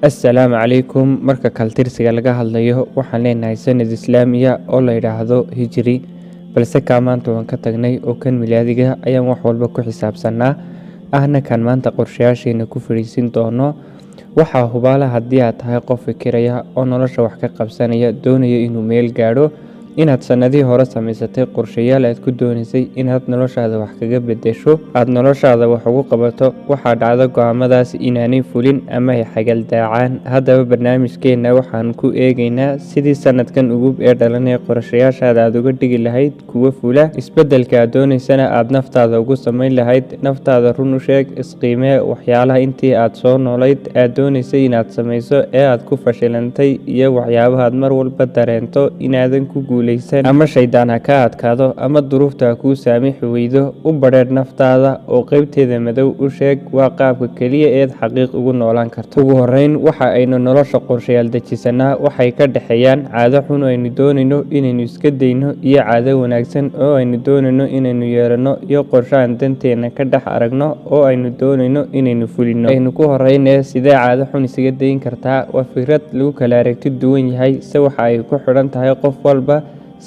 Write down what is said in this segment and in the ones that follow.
Assalaamu calaykum. Marka kaltirsiga laga hadlayo waxaan leenahay sanad islaamiya oo la yiraahdo hijri, balse ka maanta waan ka tagnay oo kan milaadiga ayaan wax walba ku xisaabsanaa ahna kan maanta qorshayaasheena ku fariisin doono. Waxaa hubaala haddii aad tahay qof fikiraya oo nolosha wax ka qabsanaya doonaya inuu meel gaadho inaad sanadihii hore samaysatay qorshayaal aad ku doonaysay inaad noloshaada wax kaga beddesho, aad noloshaada wax ugu qabato. Waxaa dhacda go'aamadaas inaanay fulin ama ay xagal daacaan. Haddaba barnaamijkeena waxaan ku eegaynaa sidii sanadkan ugu dhalanaya qorshayaashaada aad uga dhigi lahayd kuwa fula. Isbeddelka aad doonaysana aad naftaada ugu samayn lahayd. Naftaada run u sheeg, isqiimee waxyaalaha intii aad soo noolayd aad doonaysay inaad samayso ee aad ku fashilantay iyo waxyaabaha aad mar walba dareento inaadan ku ama shaydaan ha ka adkaado ama duruufta ha kuu saamixi weydo. U badheedh naftaada oo qaybteeda madow u sheeg. Waa qaabka keliya eed xaqiiq ugu noolaan karto. Ugu horreyn, waxa aynu nolosha qorshayaal dejisanaa waxay ka dhexeeyaan caado xun oo aynu doonayno inaynu iska dayno iyo caado wanaagsan oo aynu doonayno inaynu yeelano iyo qorshe aan danteena ka dhex aragno oo aynu doonayno inaynu fulino. Aynu ku horreynee sidee caado xun isaga dayin kartaa? Waa fikrad lagu kala aragti duwan yahay se waxa ay ku xidhan tahay qof walba,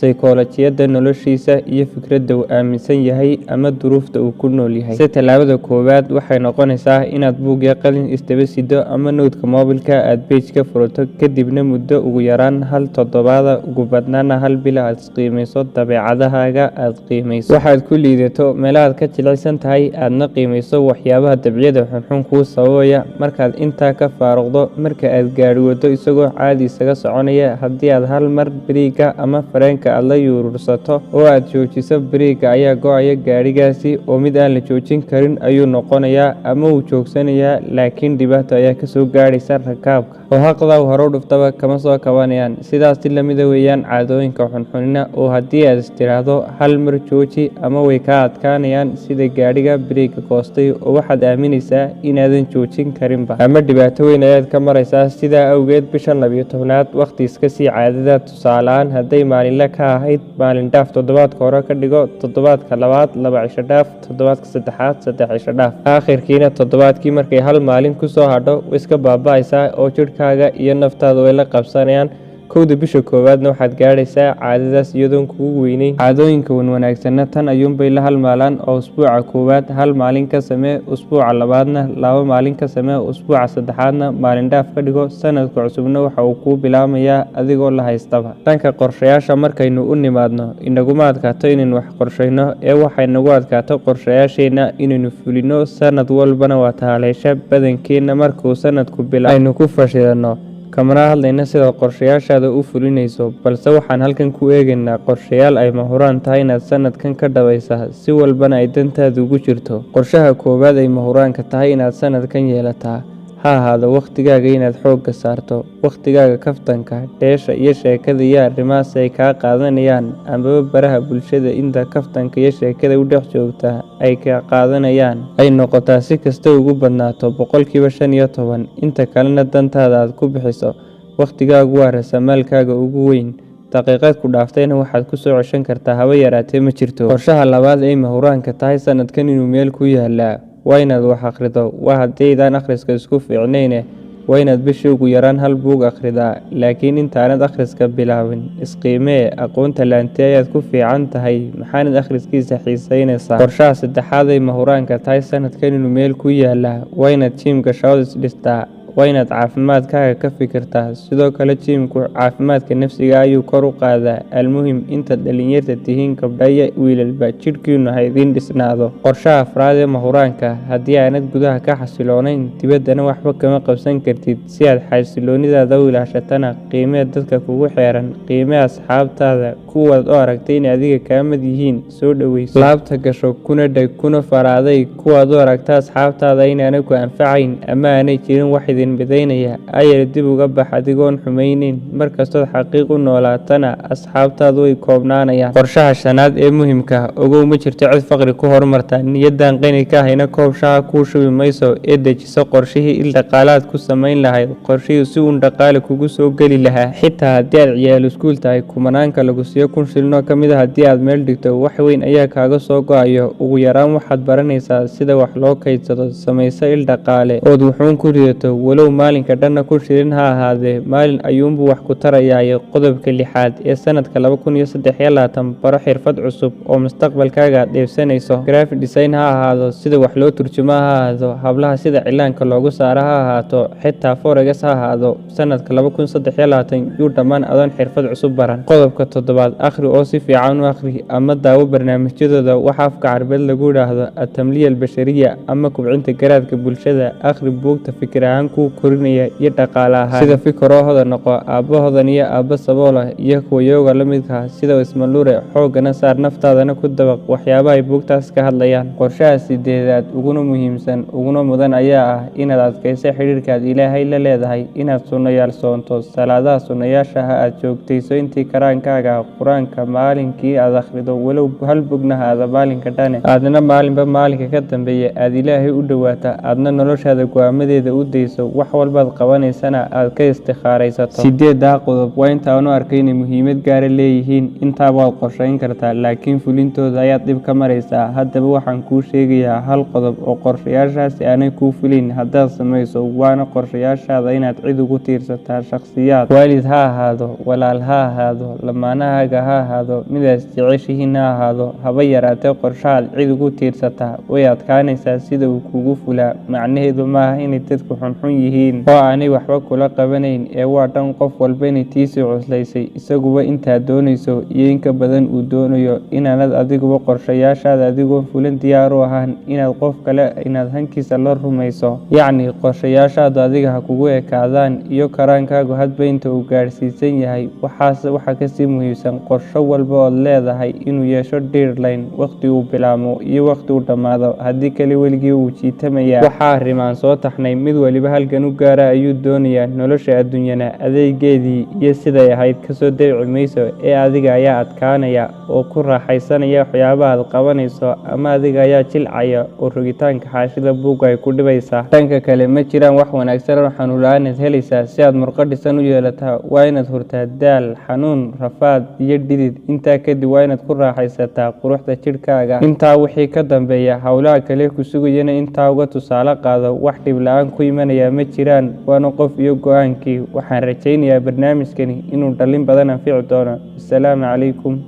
saykoolojiyadda noloshiisa iyo fikradda uu aaminsan yahay ama duruufta uu ku nool yahay. Si tallaabada koowaad waxay noqonaysaa inaad buug iyo qalin isdaba sido ama noodka moobilka aad page ka furato, kadibna muddo ugu yaraan hal toddobaada ugu badnaana hal bil aad qiimeyso dabeecadahaaga aad qiimeyso. Waxaad ku liidato meelahaad ka jilicsan tahay aadna qiimeyso waxyaabaha dabciyada xunxun kuu sababaya. Markaad intaa ka faaruqdo, marka aad gaadhi wado isagoo caadi isaga soconaya, haddii aad hal mar biriiga ama fareenka aad la yuurursato oo aad joojiso, biriiga ayaa go'aya. Gaadhigaasi oo mid aan la joojin karin ayuu noqonayaa ama uu joogsanayaa, laakiin dhibaato ayaa kasoo gaadhaysa rakaabka oo haqda hore u dhuftaba kama soo kabanayaan. Sidaas lamida weeyaan caadooyinka xunxunina oo haddii aad istiraahdo hal mar jooji ama way ka adkaanayaan sida gaadhiga biriiga goostay oo waxaad aaminaysaa inaadan joojin karinba ama dhibaato weyn ayaad ka maraysaa. Sidaa awgeed bisha 12aad waqti iska sii caadada. Tusaalehaan, hadday maalinle ka ahayd, maalin dhaaf toddobaadka hore ka dhigo, toddobaadka labaad 2 cisho dhaaf, toddobaadka saddexaad 3 cisho dhaaf. Aakhirkiina toddobaadkii markay hal maalin ku soo hadho way iska baaba'aysaa oo jidhkaaga iyo naftaada way la qabsanayaan. Kowda bisha koowaadna waxaad gaadhaysaa caadadaas iyadoon kugu weyneyn. Caadooyinka wanaagsanna tan ayuunbay la halmaalaan oo usbuuca koowaad hal maalin ka samee, usbuuca labaadna 2 maalin ka samee, usbuuca saddexaadna maalin dhaaf ka dhigo. Sanadka cusubna waxa uu kuu bilaamayaa adigoo la haystaba. Dhanka qorshayaasha markaynu u nimaadno, inaguma adkaato inaynu wax qorshayno ee waxay nagu adkaato qorshayaasheena inaynu fulino. Sanad walbana waa taaleesha badankeena markuu sanadku bilaabo aynu ku fashilano. Kamana hadlayna sida qorshayaashaada u fulinayso, balse waxaan halkan ku eegaynaa qorshayaal ay mahuraan tahay inaad sanadkan ka dhabaysaa si walbana ay dantaada ugu jirto. Qorshaha koowaad ay mahuraanka tahay inaad sanadkan yeelataa ha ahaado waqtigaaga inaad xoogga saarto. Waqtigaaga kaftanka, dheesha iyo sheekada iyo arrimahaas ay kaa qaadanayaan amaba baraha bulshada inta kaftanka iyo sheekada u dhex joogta ay kaa qaadanayaan ay noqotaa si kasta ugu badnaato 15%. Inta kalena dantaada aad ku bixiso. Waqtigaagu waa raasamaalkaaga ugu weyn. daqiiqad ku dhaaftayna waxaad ku soo ceshan kartaa haba yaraatee ma jirto. Qorshaha labaad ay mahuraanka tahay sanadkan inuu meel ku yaalaa waa inaad wax akhrido. Waa haddaydaan akhriska isku fiicnayne waa inaad bishii ugu yaraan hal buug akhridaa. Laakiin intaanad akhriska bilaabin, isqiimee aqoonta laantee ayaad ku fiican tahay, maxaanad akhriskiisa xiisaynaysaa. Qorshaha saddexaad ay mahuraanka tahay sanadkan inuu meel ku yaalaa waa inaad jiimka shaqadiis dhistaa. Waa inaad caafimaadkaaga ka fikirtaa. Sidoo kale jiimku caafimaadka nafsiga ayuu kor u qaadaa. Almuhim, inta dhalinyarta tihiin gabdha iyo wiilalba jidhkiinu ha idin dhisnaado. Qorshaha afraad ee mahuraanka, haddii aanad gudaha ka xasiloonayn, dibaddana waxba kama qabsan kartid. Si aad xasiloonidaada u ilaashatana, qiimee dadka kugu xeeran, qiimee asxaabtaada, kuwaad u aragtay in adiga kaa mid yihiin, soo dhaweyso. Laabta gasho, kuna dheg, kuna faraaday kuwaad u aragta asxaabtaada inaanay ku anfacayn ama aanay jirin wax idin bidaynaya. Ayar dib uga bax adigoon xumaynayn. Markastood xaqiiq u noolaatana asxaabtaadu way koobnaanayaan. Qorshaha shanaad ee muhiimka, ogow ma jirto cid faqri ku horumarta. Niyadaan qani ka hayna koob shaha kuu shubi mayso ee dejiso qorshihii il dhaqaalaad ku samayn lahayd. Qorshihii si uun dhaqaale kugu soo geli lahaa. Xitaa haddii aad ciyaal iskuul tahay, kumanaanka lagu siiyo 1,000 shilin ka mid ah haddii aad meel dhigto, wax weyn ayaa kaaga soo go'ayo. Ugu yaraan waxaad baranaysaa sida wax loo kaydsado, samayso il dhaqaale ood wuxuun ku ridato. walow maalinka dhanna ku shirin ha ahaadee maalin ayuunbuu wax ku tarayaa. Qodobka 6 ee sanadka 2023 baro xirfad cusub oo mustaqbalkaaga dheefsanayso. Graphic design ha ahaado, sida wax loo turjumo ha ahaado, hablaha sida cilaanka loogu saaro ha ahaato, xitaa forex ha ahaado. Sanadka 2023 yuu dhammaan adoon xirfad cusub baran. Qodobka 7 akhri oo si fiican u akhri ama daawo barnaamijyadooda waxa afka Carabeed lagu yiraahdo at-tamliya al-bashariya ama kubcinta garaadka bulshada. Akhri buugta fikir ahaan ku korinaya iyo dhaqaale ahaan, sida fikrahooda noqo aabahoodan iyo aabba sabool ah iyo kuwa yoga la midka ah sida Ismaaluure. xoogana saar naftaadana ku dabaq waxyaabaha ay buugtaas ka hadlayaan. Qorshaha 8aad uguna muhiimsan uguna mudan ayaa ah inaad adkayso xiriirkaad Ilaahay la leedahay, inaad sunnayaal soonto, salaadaha sunnayaasha aad joogtayso intii karaankaaga. Quraanka maalinkii aad akhrido walow hal bogna aad maalinka dhan aadna maalinba maalinka ka dambeeya aad Ilaahay u dhawaata, aadna noloshaada go'aamadeeda u dayso, wax walbaad qabanaysana aad ka istikhaaraysato. 8 qodob waa intaan u arkay inay muhiimad gaar ah leeyihiin. Intaa waad qorshayn kartaa, laakiin fulintooda ayaad dhib ka maraysaa. Haddaba waxaan kuu sheegayaa hal qodob oo qorshayaashaasi aanay kuu fulin haddaad samayso, waana qorshayaashaada inaad cid ugu tiirsataa shakhsiyaad, waalid ha ahaado, walaal ha ahaado, lamaanahaaga ha ahaado, midaas jeceshihiin ha ahaado. haba yaraatee qorshahaad cid ugu tiirsataa way adkaanaysaa sida uu kugu fulaa. Macnaheedu maaha inay dadku xunxun yihiin oo aanay waxba kula qabanayn, ee waa dhan qof walba inay tiisii cuslaysay, isaguba intaad doonayso iyo in ka badan uu doonayo. Inaanad adiguba qorshayaashaada adigoon fulin diyaar u ahaan inaad qof kale inaad hankiisa la rumayso. Yacni qorshayaashaadu adiga ha kugu ekaadaan iyo karaankaagu hadba inta uu gaadhsiisan yahay. Waxaa kasii muhiimsan qorsho walba ood leedahay inuu yeesho deadline, waqti uu bilaamo iyo waqti uu dhammaado. Haddii kale weligii wuu jiitamayaa. Waxaa arrimaan soo taxnay mid waliba halkan u gaara ayuu doonayaa. Nolosha adduunyana adeegeedii iyo siday ahayd kasoo dayici mayso, ee adiga ayaa adkaanaya oo ku raaxaysanaya waxyaabaha aad qabanayso, ama adiga ayaa jilcaya oo rogitaanka xaashida buugga ay ku dhibaysaa. Dhanka kale ma jiraan wax wanaagsan oo xanuun la'aanaad helaysaa. Si aad murqo dhisan u yeelataa waa inaad hurtaa daal, xanuun, rafaad iyo dhidid. Intaa kadib waa inaad ku raaxaysataa quruxda jidhkaaga. Intaa wixii ka dambeeya hawlaha kale ku sugayana intaa uga tusaale qaado. Wax dhib la'aan ku imanaya ma jiraan, waana qof iyo go'aankii. Waxaan rajaynayaa barnaamijkani inuu dhalin badan anfici doono. Assalaamu calaykum.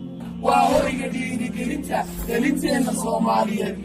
waa horiga dhiirigelinta dhalinteena Soomaaliyeed.